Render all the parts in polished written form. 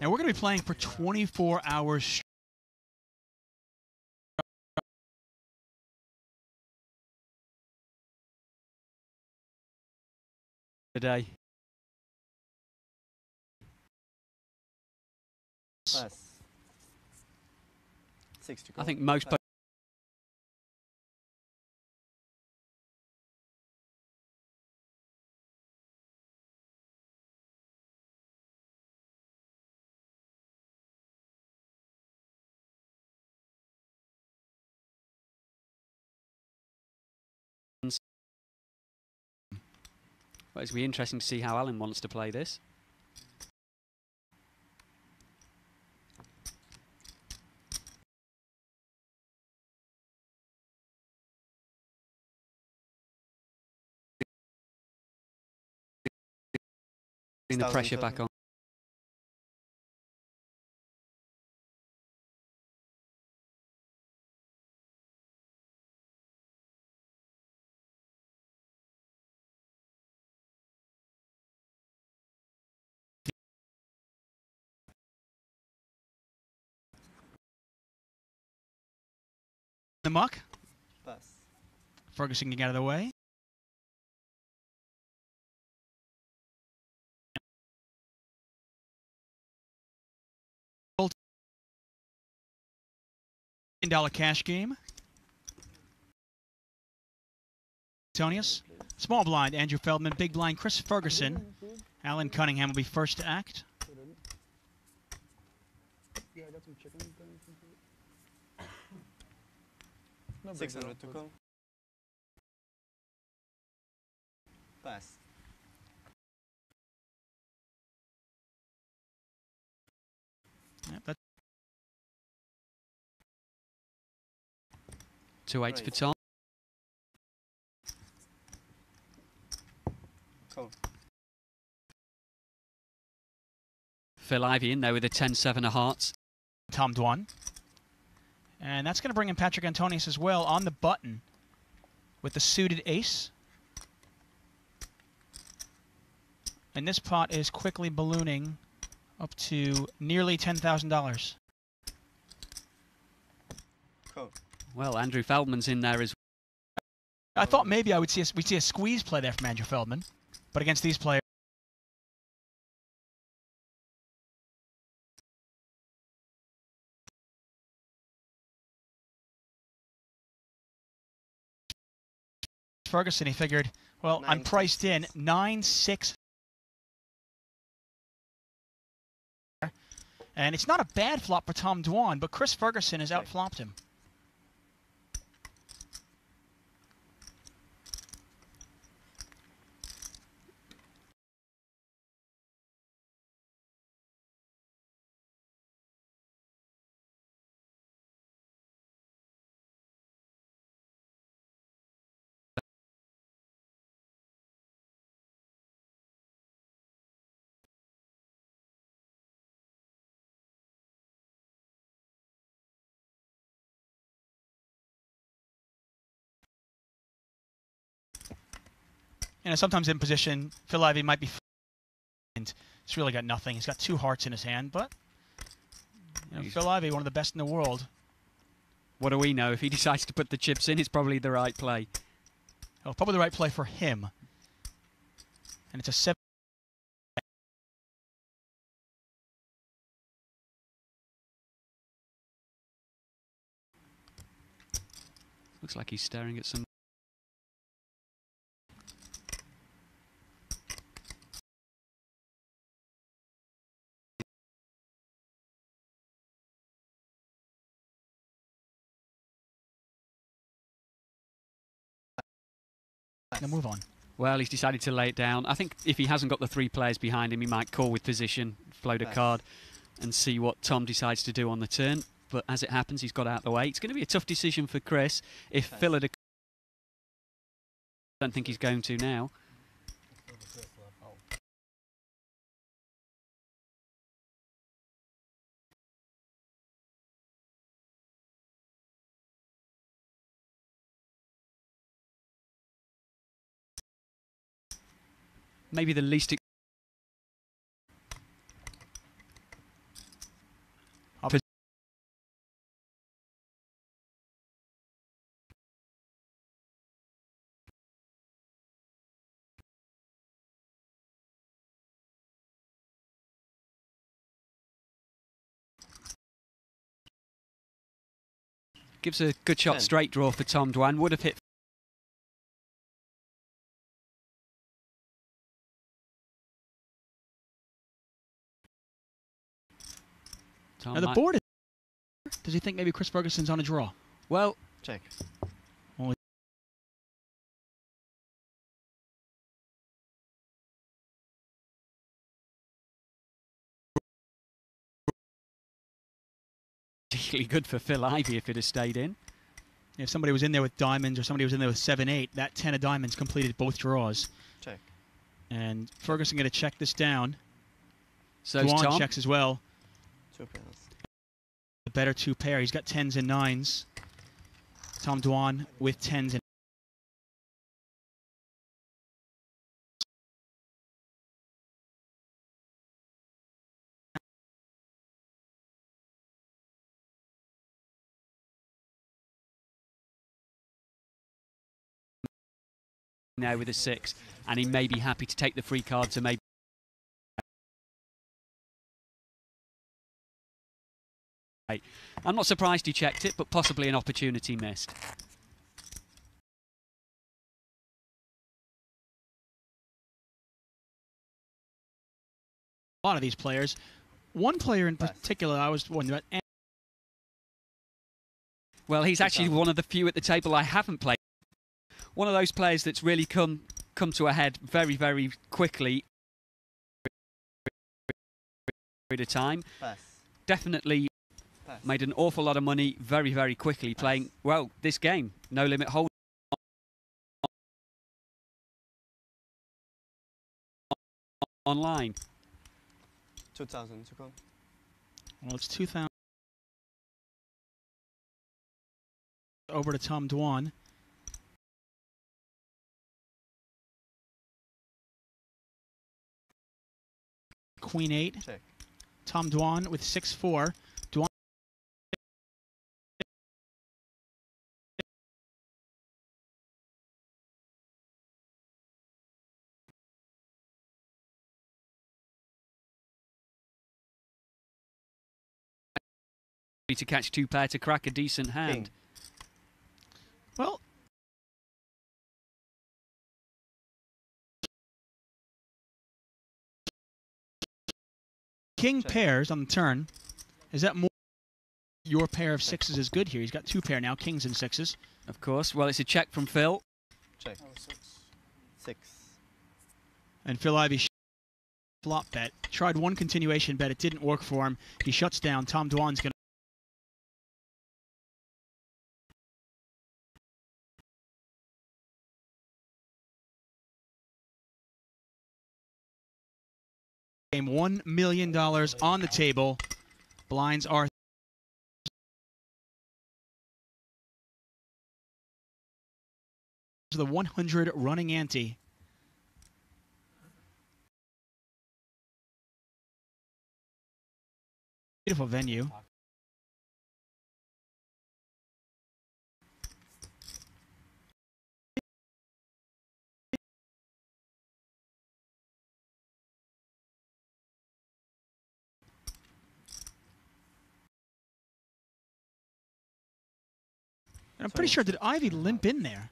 And we're going to be playing for 24 hours today. Pass. 6 to go. I think most Well, it's going to be interesting to see how Alan wants to play this. The pressure back on. The muck. Pass. Ferguson can get out of the way. $10 cash game. Antonius. Small blind, Andrew Feldman. Big blind, Chris Ferguson. Alan Cunningham will be first to act. Yeah, I got some chicken. 600 to go. Pass. Yep, 2-8 for Tom. Cool. Phil Ivey in there with a 10-7 of hearts. Tom Dwan. And that's going to bring in Patrick Antonius as well on the button with the suited ace. And this pot is quickly ballooning up to nearly $10,000. Cool. Well, Andrew Feldman's in there as well. I thought maybe we'd see a squeeze play there from Andrew Feldman, but against these players. Ferguson, he figured, well, I'm priced in 9-6. And it's not a bad flop for Tom Dwan, but Chris Ferguson has outflopped him. You know, sometimes in position, Phil Ivey might be and he's really got nothing. He's got 2 hearts in his hand, but you know, Phil Ivey, one of the best in the world. What do we know? If he decides to put the chips in, it's probably the right play. Oh, probably the right play for him. And it's a 7. Looks like he's staring at some. Now move on. Well, he's decided to lay it down. I think if he hasn't got the 3 players behind him, he might call with position, float a card, and see what Tom decides to do on the turn. But as it happens, he's got out of the way. It's going to be a tough decision for Chris. If Phil had, I don't think he's going to now. Maybe the least. Gives a good shot 10. straight draw for Tom Dwan. Would have hit. Tom Now the might- board is... Does he think maybe Chris Ferguson's on a draw? Well, Check. particularly good for Phil Ivey if it had stayed in. If somebody was in there with diamonds or somebody was in there with 7-8, that 10 of diamonds completed both draws. Check. And Ferguson going to check this down. So's Dwan Tom. checks as well. 2 pairs. The better two pair. He's got 10s and 9s. Tom Dwan with 10s and Now with a 6, and he may be happy to take the free card to maybe. I'm not surprised he checked it, but possibly an opportunity missed. a lot of these players. One player in Pass. particular I was wondering about. Well, he's actually one of the few at the table I haven't played. One of those players that's really come to a head very, very quickly at a time. Pass. Definitely Pass. made an awful lot of money very, very quickly playing, well, this game. No Limit Hold online. 2000 to go. Well, it's 2,000. Over to Tom Dwan. Queen 8. Check. Tom Dwan with 6-4. Dwan To catch two pair to crack a decent hand. King. Well, King Check. pairs on the turn. Is that more? Your pair of 6s is good here. He's got 2 pair now, kings and 6s. Of course. Well, it's a check from Phil. Check. 6. And Phil Ivey flop bet. Tried one continuation bet. It didn't work for him. He shuts down. Tom Dwan's going to game. $1 million on the table. Blinds are the 100 running ante. Beautiful venue. And I'm pretty sure, did Ivy limp in there?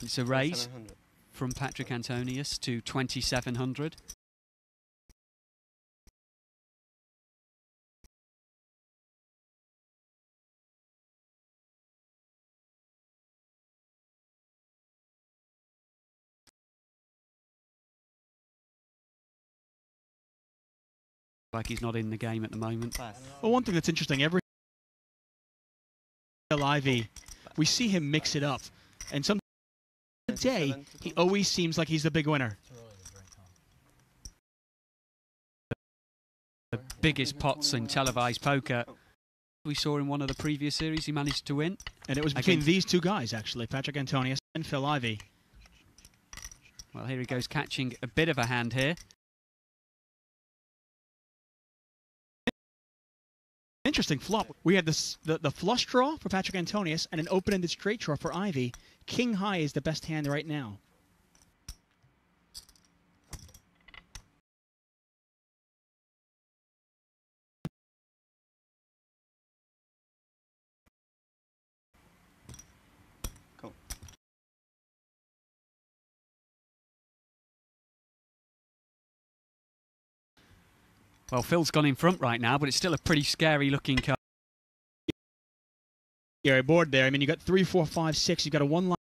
It's a raise 700. from Patrick Antonius to 2,700. Like he's not in the game at the moment. Pass. Well, one thing that's interesting, every Ivy, we see him mix it up. And some day, 27 to he go. always seems like he's the big winner. The biggest pots in televised poker. We saw in one of the previous series he managed to win. And it was between Again. these two guys, actually, Patrick Antonius and Phil Ivey. Well, here he goes catching a bit of a hand here. Interesting flop. We had the flush draw for Patrick Antonius and an open-ended straight draw for Ivy. King high is the best hand right now. Well, Phil's gone in front right now, but it's still a pretty scary looking card. Scary board there. I mean, you got 3, 4, 5, 6. You got a 1 line.